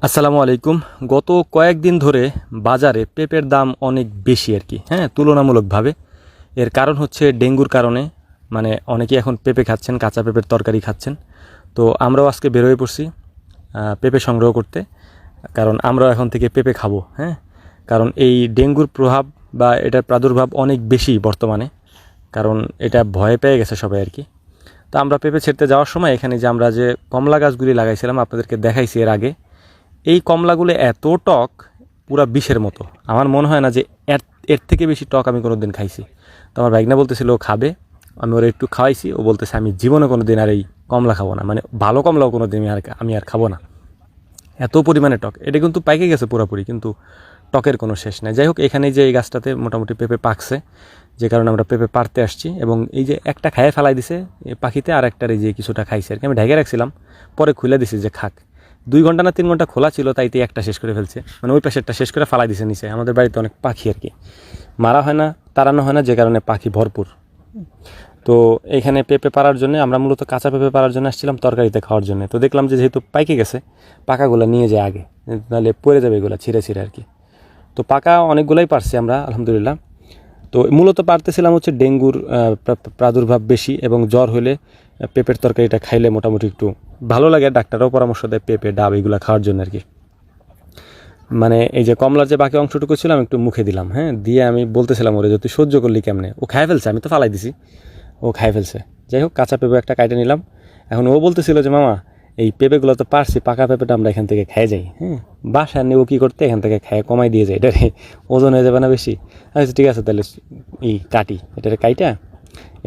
আসসালামু আলাইকুম। গত কয়েকদিন ধরে বাজারে পেঁপের দাম অনেক বেশি আর কি, হ্যাঁ, তুলনামূলকভাবে। এর কারণ হচ্ছে ডেঙ্গুর কারণে, মানে অনেকেই এখন পেঁপে খাচ্ছেন, কাঁচা পেঁপের তরকারি খাচ্ছেন। তো আমরাও আজকে বের হয়ে পড়ছি পেঁপে সংগ্রহ করতে, কারণ আমরাও এখন থেকে পেঁপে খাবো, হ্যাঁ। কারণ এই ডেঙ্গুর প্রভাব বা এটার প্রাদুর্ভাব অনেক বেশি বর্তমানে, কারণ এটা ভয় পেয়ে গেছে সবাই আর কি। তো আমরা পেঁপে ছেড়তে যাওয়ার সময় এখানে যে আমরা যে কমলা গাছগুলি লাগাইছিলাম আপনাদেরকে দেখাইছি এর আগে, এই কমলাগুলো এত টক, পুরা বিষের মতো। আমার মনে হয় না যে এর এর থেকে বেশি টক আমি কোনো দিন খাইছি। তো আমার ভাইগনা বলতেছিল ও খাবে, আমি ওরা একটু খাওয়াইছি, ও বলতেছে আমি জীবনে কোনো দিন আর এই কমলা খাবো না, মানে ভালো কমলাও কোনো দিন আমি আর খাবো না, এত পরিমাণে টক। এটা কিন্তু পাইকে গেছে পুরোপুরি, কিন্তু টকের কোনো শেষ নাই। যাই হোক, এখানে যে এই গাছটাতে মোটামুটি পেঁপে পাকছে, যে কারণে আমরা পেঁপে পারতে আসছি। এবং এই যে একটা খায়ে ফেলাই দিছে পাখিতে, আর একটার এই যে কিছুটা খাইছে আর কি, আমি ঢেকে রাখছিলাম, পরে খুলে দিছি যে খাক। 2 ঘন্টা না 3 ঘন্টা খোলা ছিল, তাইতে একটা শেষ করে ফেলছে, মানে ওই পাশেরটা শেষ করে ফালাই দিছে নিচে। আমাদের বাড়িতে অনেক পাখি আর কি, মারা হয় না, তাড়ানো হয় না, যে কারণে পাখি ভরপুর। তো এখানে পেঁপে পাড়ার জন্য আমরা মূলত কাঁচা পেঁপে পাড়ার জন্য আসছিলাম তরকারিতে খাওয়ার জন্য। তো দেখলাম যে যেহেতু পাইকে গেছে, পাকাগুলো নিয়ে যায় আগে, নাহলে পড়ে যাবে এগুলো ছিঁড়ে ছিঁড়ে আর কি। তো পাকা অনেকগুলোই পারছি আমরা আলহামদুলিল্লাহ। তো মূলত পারতেছিলাম হচ্ছে ডেঙ্গুর প্রাদুর্ভাব বেশি, এবং জ্বর হলে পেঁপের তরকারিটা খাইলে মোটামুটি একটু ভালো লাগে। ডাক্তাররাও পরামর্শ দেয় পেঁপে, ডাব এগুলো খাওয়ার জন্য আর কি। মানে এই যে কমলার যে বাকি অংশটুকু ছিল আমি একটু মুখে দিলাম, হ্যাঁ, দিয়ে আমি বলতেছিলাম ওরে যে তুই সহ্য করলি কেমনে। ও খাই ফেলছে, আমি তো ফালাই দিছি, ও খাই ফেলছে। যাই হোক, কাঁচা পেঁপে একটা কাটে নিলাম। এখন ও বলতেছিল যে মামা, এই পেঁপেগুলো তো পারছি, পাকা পেঁপেটা আমরা এখান থেকে খেয়ে যাই, হ্যাঁ, বাসায় নেবো কী করতে, এখান থেকে খেয়ে কমাই দিয়ে যায়, এটারে ওজন হয়ে যাবে না বেশি। আচ্ছা ঠিক আছে, তাহলে কাটি, এটারে কাইটা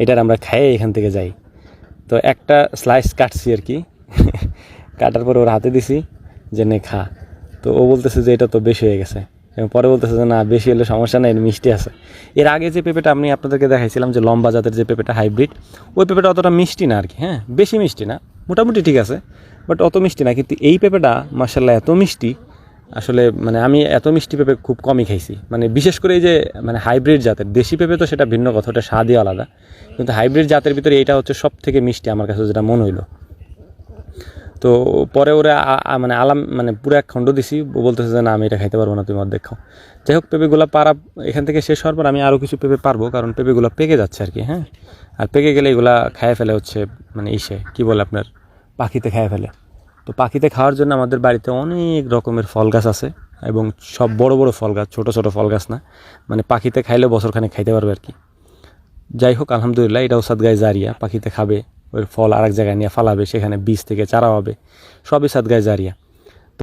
এটার আমরা খেয়ে এখান থেকে যাই। তো একটা স্লাইস কাটছি আর কি কাটার পরে ওর হাতে দিছি যে নে খা। তো ও বলতেছে যে এটা তো বেশি হয়ে গেছে, এবং পরে বলতেছে যে না, বেশি হলে সমস্যা নেই, মিষ্টি আছে। এর আগে যে পেঁপেটা আমি আপনাদেরকে দেখাইছিলাম, যে লম্বা জাতের যে পেঁপেটা হাইব্রিড, ওই পেঁপেটা অতটা মিষ্টি না আর কি, হ্যাঁ, বেশি মিষ্টি না, মোটামুটি ঠিক আছে, বাট অত মিষ্টি না। কিন্তু এই পেঁপেটা মাশাআল্লাহ এত মিষ্টি, আসলে মানে আমি এত মিষ্টি পেঁপে খুব কমই খাইছি। মানে বিশেষ করে এই যে মানে হাইব্রিড জাতের, দেশি পেঁপে তো সেটা ভিন্ন কথা, ওটা স্বাদই আলাদা, কিন্তু হাইব্রিড জাতের ভিতরে এইটা হচ্ছে সব থেকে মিষ্টি আমার কাছে যেটা মনে হইলো। তো পরে ওরা মানে মানে পুরো এক খণ্ড দিছি, বলতেছে যে না আমি এটা খাইতে পারবো না, তুমি অর্ধেক খাও। যাই হোক, পেঁপেগুলো পারা এখান থেকে শেষ হওয়ার পর আমি আরও কিছু পেঁপে পারবো, কারণ পেঁপেগুলো পেকে যাচ্ছে আর কি, হ্যাঁ। আর পেকে গেলে এগুলা খায় ফেলে হচ্ছে, মানে কী বলে আপনার, পাখিতে খায় ফেলে। তো পাখিতে খাওয়ার জন্য আমাদের বাড়িতে অনেক রকমের ফল গাছ আছে, এবং সব বড় বড় ফল গাছ, ছোট ছোট ফল গাছ না, মানে পাখিতে খাইলে বছরখানে খাইতে পারবে আর কি। যাই হোক, আলহামদুলিল্লাহ, এটাও সাদগায়ে জারিয়া, পাখিতে খাবে, ওই ফল আরেক জায়গায় নিয়ে ফালাবে, সেখানে বীজ থেকে চারা হবে, সবই সাদগায়ে জারিয়া।